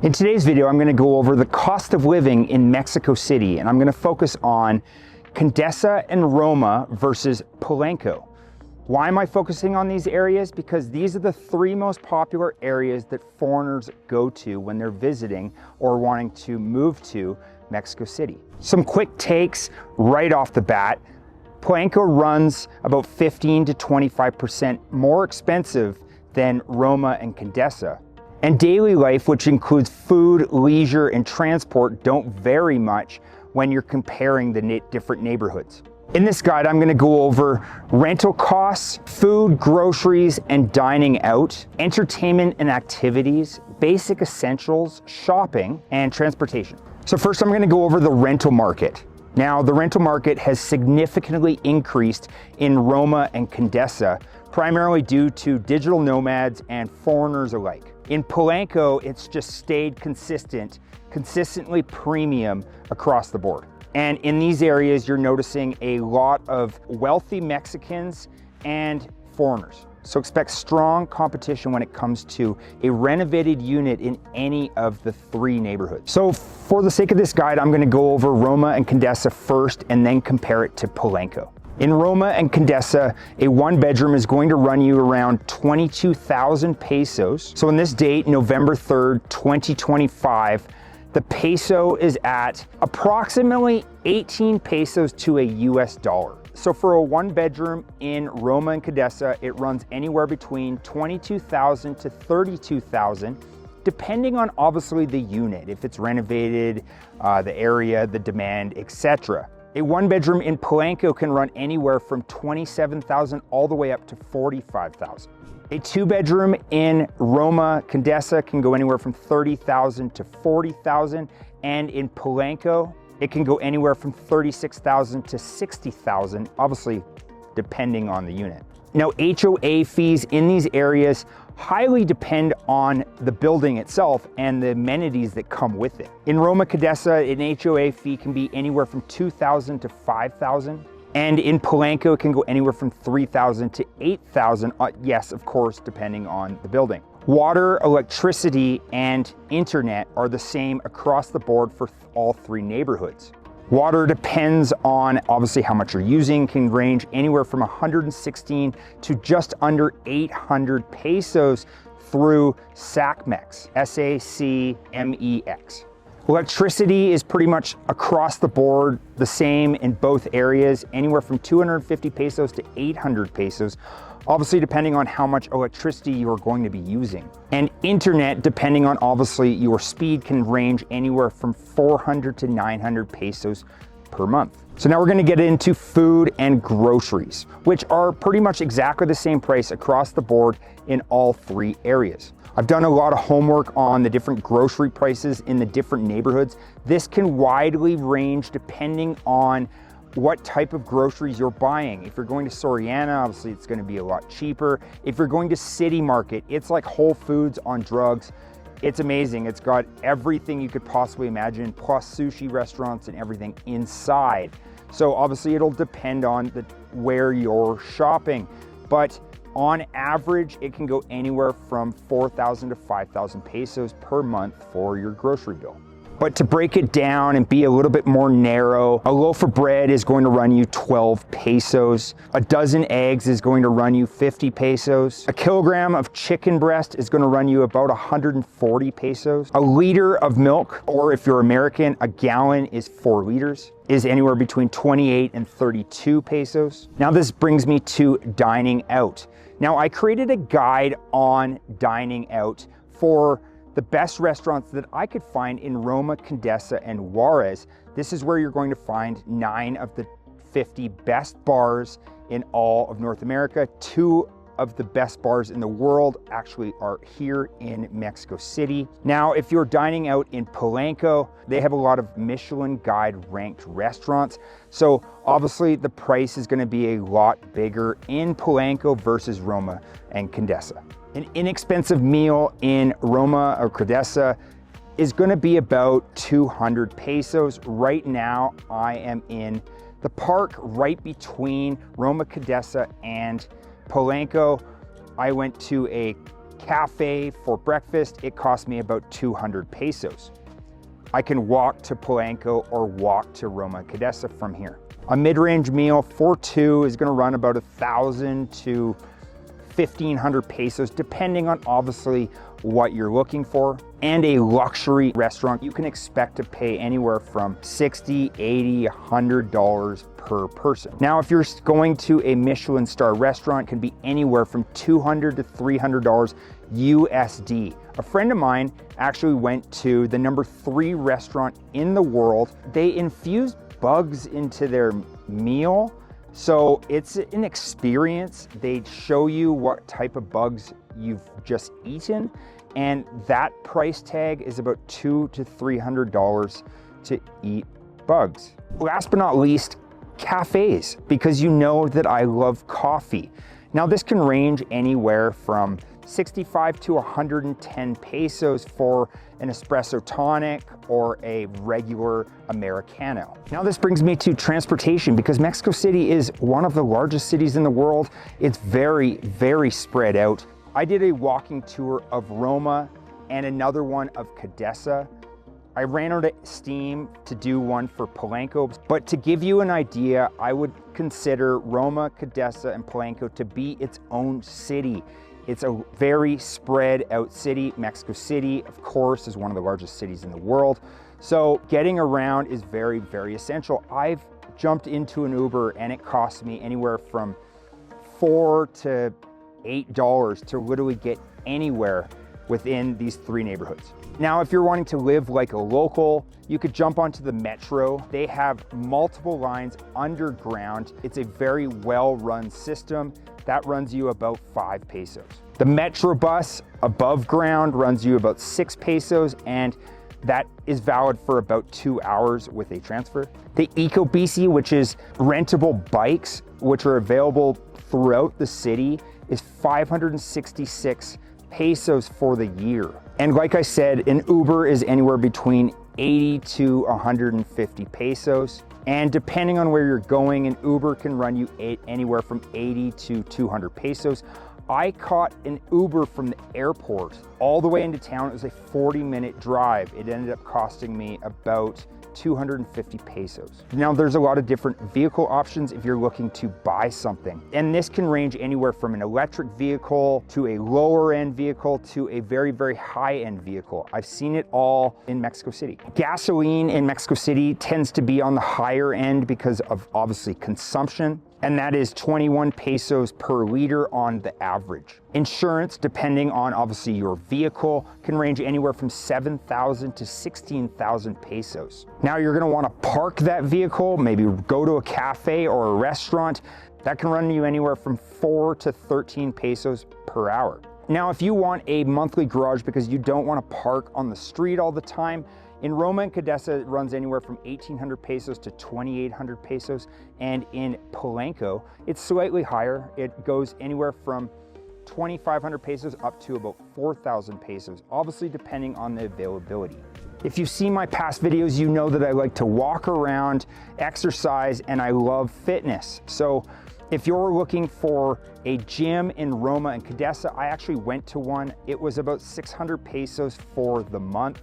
In today's video, I'm going to go over the cost of living in Mexico City, and I'm going to focus on Condesa and Roma versus Polanco. Why am I focusing on these areas? Because these are the three most popular areas that foreigners go to when they're visiting or wanting to move to Mexico City. Some quick takes right off the bat. Polanco runs about 15 to 25% more expensive than Roma and Condesa. And daily life, which includes food, leisure, and transport, don't vary much when you're comparing the different neighborhoods. In this guide, I'm going to go over rental costs, food, groceries, and dining out, entertainment and activities, basic essentials, shopping, and transportation. So first, I'm going to go over the rental market. Now, the rental market has significantly increased in Roma and Condesa, primarily due to digital nomads and foreigners alike. In Polanco, it's just stayed consistently premium across the board. And in these areas, you're noticing a lot of wealthy Mexicans and foreigners. So expect strong competition when it comes to a renovated unit in any of the three neighborhoods. So for the sake of this guide, I'm going to go over Roma and Condesa first and then compare it to Polanco. In Roma and Condesa, a one bedroom is going to run you around 22,000 pesos. So on this date, November 3rd, 2025, the peso is at approximately 18 pesos to a US dollar. So for a one bedroom in Roma and Condesa, it runs anywhere between 22,000 to 32,000, depending on obviously the unit, if it's renovated, the area, the demand, etc. A one bedroom in Polanco can run anywhere from 27,000 all the way up to 45,000. A two bedroom in Roma Condesa can go anywhere from 30,000 to 40,000. And in Polanco, it can go anywhere from 36,000 to 60,000, obviously depending on the unit. Now, HOA fees in these areas highly depend on the building itself and the amenities that come with it. In Roma Condesa, an HOA fee can be anywhere from 2,000 to 5,000. And in Polanco, it can go anywhere from 3,000 to 8,000. Yes, of course, depending on the building. Water, electricity, and internet are the same across the board for all three neighborhoods. Water depends on obviously how much you're using, can range anywhere from 116 to just under 800 pesos through SACMEX, SACMEX. Electricity is pretty much across the board the same in both areas, anywhere from 250 pesos to 800 pesos, obviously depending on how much electricity you're going to be using. And internet, depending on obviously your speed, can range anywhere from 400 to 900 pesos per month. So now we're going to get into food and groceries, which are pretty much exactly the same price across the board in all three areas. I've done a lot of homework on the different grocery prices in the different neighborhoods. This can widely range depending on what type of groceries you're buying. If you're going to Soriana, obviously it's going to be a lot cheaper. If you're going to City Market, it's like Whole Foods on drugs. It's amazing. It's got everything you could possibly imagine, plus sushi restaurants and everything inside. So obviously it'll depend on where you're shopping. But on average, it can go anywhere from 4,000 to 5,000 pesos per month for your grocery bill. But to break it down and be a little bit more narrow, a loaf of bread is going to run you 12 pesos. A dozen eggs is going to run you 50 pesos. A kilogram of chicken breast is going to run you about 140 pesos. A liter of milk, or if you're American, a gallon is 4 liters, is anywhere between 28 and 32 pesos. Now this brings me to dining out. Now I created a guide on dining out for the best restaurants that I could find in Roma, Condesa, and Juarez. This is where you're going to find 9 of the 50 best bars in all of North America. 2 of the best bars in the world actually are here in Mexico City. Now, if you're dining out in Polanco, they have a lot of Michelin Guide ranked restaurants. So obviously the price is going to be a lot bigger in Polanco versus Roma and Condesa. An inexpensive meal in Roma or Condesa is going to be about 200 pesos. Right now, I am in the park right between Roma Condesa and Polanco. I went to a cafe for breakfast, it cost me about 200 pesos. I can walk to Polanco or walk to Roma Condesa from here. A mid-range meal for two is gonna run about 1,000 to 1,500 pesos, depending on obviously what you're looking for. And a luxury restaurant, you can expect to pay anywhere from $60, $80, $100 per person. Now, if you're going to a Michelin star restaurant, it can be anywhere from $200 to $300 USD. A friend of mine actually went to the #3 restaurant in the world. They infused bugs into their meal. So it's an experience. They show you what type of bugs you've just eaten, and that price tag is about $200 to $300 to eat bugs. Last but not least, cafes, because you know that I love coffee. Now this can range anywhere from 65 to 110 pesos for an espresso tonic or a regular Americano. Now this brings me to transportation, because Mexico City is one of the largest cities in the world. It's very, very spread out. I did a walking tour of Roma and another one of Condesa. I ran out of steam to do one for Polanco, but to give you an idea, I would consider Roma, Condesa, and Polanco to be its own city. It's a very spread out city. Mexico City, of course, is one of the largest cities in the world. So getting around is very, very essential. I've jumped into an Uber and it cost me anywhere from $4 to $8 to literally get anywhere within these three neighborhoods. Now, if you're wanting to live like a local, you could jump onto the metro. They have multiple lines underground. It's a very well-run system. That runs you about 5 pesos. The metro bus above ground runs you about 6 pesos, and that is valid for about 2 hours with a transfer. The EcoBici, which is rentable bikes, which are available throughout the city, is 566 pesos for the year. And like I said, an Uber is anywhere between 80 to 150 pesos. And depending on where you're going, an Uber can run you anywhere from 80 to 200 pesos. I caught an Uber from the airport all the way into town. It was a 40-minute drive. It ended up costing me about 250 pesos. Now there's a lot of different vehicle options if you're looking to buy something. And this can range anywhere from an electric vehicle to a lower end vehicle to a very, very high end vehicle. I've seen it all in Mexico City. Gasoline in Mexico City tends to be on the higher end because of obviously consumption, and that is 21 pesos per liter on the average. Insurance, depending on obviously your vehicle, can range anywhere from 7,000 to 16,000 pesos. Now you're gonna wanna park that vehicle, maybe go to a cafe or a restaurant. That can run you anywhere from 4 to 13 pesos per hour. Now, if you want a monthly garage because you don't wanna park on the street all the time, in Roma and Condesa, it runs anywhere from 1,800 pesos to 2,800 pesos. And in Polanco, it's slightly higher. It goes anywhere from 2,500 pesos up to about 4,000 pesos, obviously depending on the availability. If you've seen my past videos, you know that I like to walk around, exercise, and I love fitness. So if you're looking for a gym in Roma and Condesa, I actually went to one. It was about 600 pesos for the month.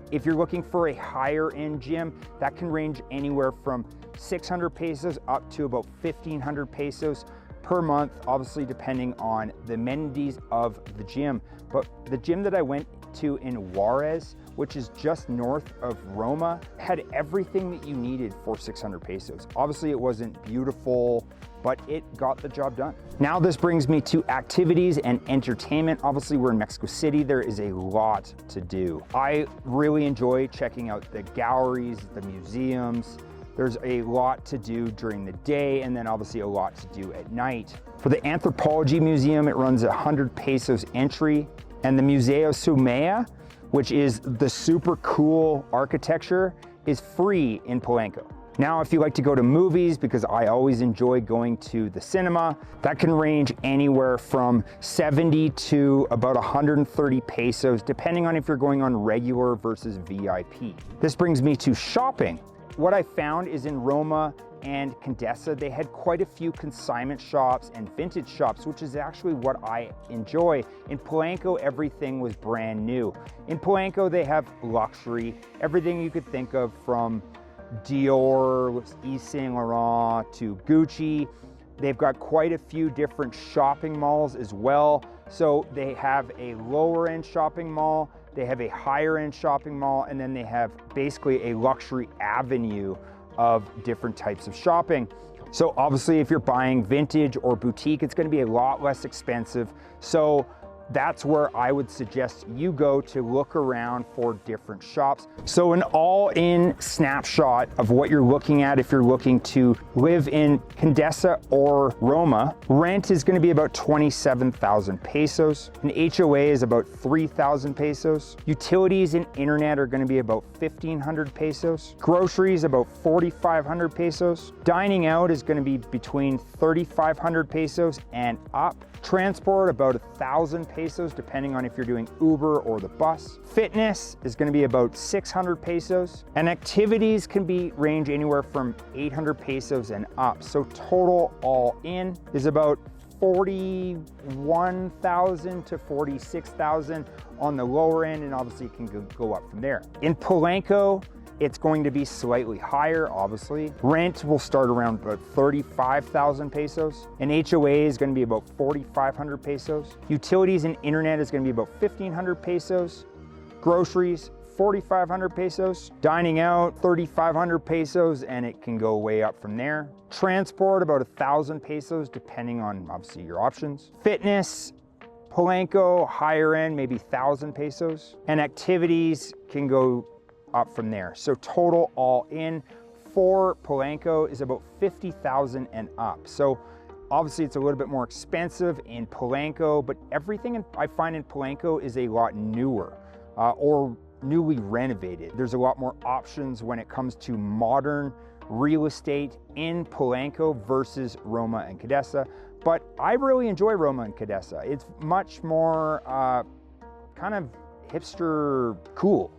If you're looking for a higher end gym, that can range anywhere from 600 pesos up to about 1,500 pesos per month, obviously depending on the amenities of the gym. But the gym that I went to in Juarez, which is just north of Roma, had everything that you needed for 600 pesos. Obviously it wasn't beautiful, but it got the job done. Now this brings me to activities and entertainment. Obviously we're in Mexico City, there is a lot to do. I really enjoy checking out the galleries, the museums. There's a lot to do during the day, and then obviously a lot to do at night. For the Anthropology Museum, it runs 100 pesos entry, and the Museo Sumaya, which is the super cool architecture, is free in Polanco. Now, if you like to go to movies, because I always enjoy going to the cinema, that can range anywhere from 70 to about 130 pesos, depending on if you're going on regular versus VIP. This brings me to shopping. What I found is in Roma and Condesa, they had quite a few consignment shops and vintage shops, which is actually what I enjoy. In Polanco, everything was brand new. In Polanco, they have luxury, everything you could think of, from Dior, Yves Saint Laurent to Gucci. They've got quite a few different shopping malls as well. So they have a lower end shopping mall, they have a higher end shopping mall, and then they have basically a luxury avenue of different types of shopping. So obviously if you're buying vintage or boutique, it's gonna be a lot less expensive. So that's where I would suggest you go to look around for different shops. So an all-in snapshot of what you're looking at if you're looking to live in Condesa or Roma. Rent is gonna be about 27,000 pesos. An HOA is about 3,000 pesos. Utilities and internet are gonna be about 1,500 pesos. Groceries, about 4,500 pesos. Dining out is gonna be between 3,500 pesos and up. Transport, about 1,000 pesos, depending on if you're doing Uber or the bus. Fitness is gonna be about 600 pesos. And activities can range anywhere from 800 pesos and up. So total all in is about 41,000 to 46,000 on the lower end, and obviously it can go up from there. In Polanco, it's going to be slightly higher, obviously. Rent will start around about 35,000 pesos. An HOA is gonna be about 4,500 pesos. Utilities and internet is gonna be about 1,500 pesos. Groceries, 4,500 pesos. Dining out, 3,500 pesos, and it can go way up from there. Transport, about 1,000 pesos, depending on obviously your options. Fitness, Polanco, higher end, maybe 1,000 pesos. And activities can go up from there. So total all in for Polanco is about 50,000 and up. So obviously it's a little bit more expensive in Polanco, but everything I find in Polanco is a lot newer or newly renovated. There's a lot more options when it comes to modern real estate in Polanco versus Roma and Condesa. But I really enjoy Roma and Condesa. It's much more kind of hipster cool.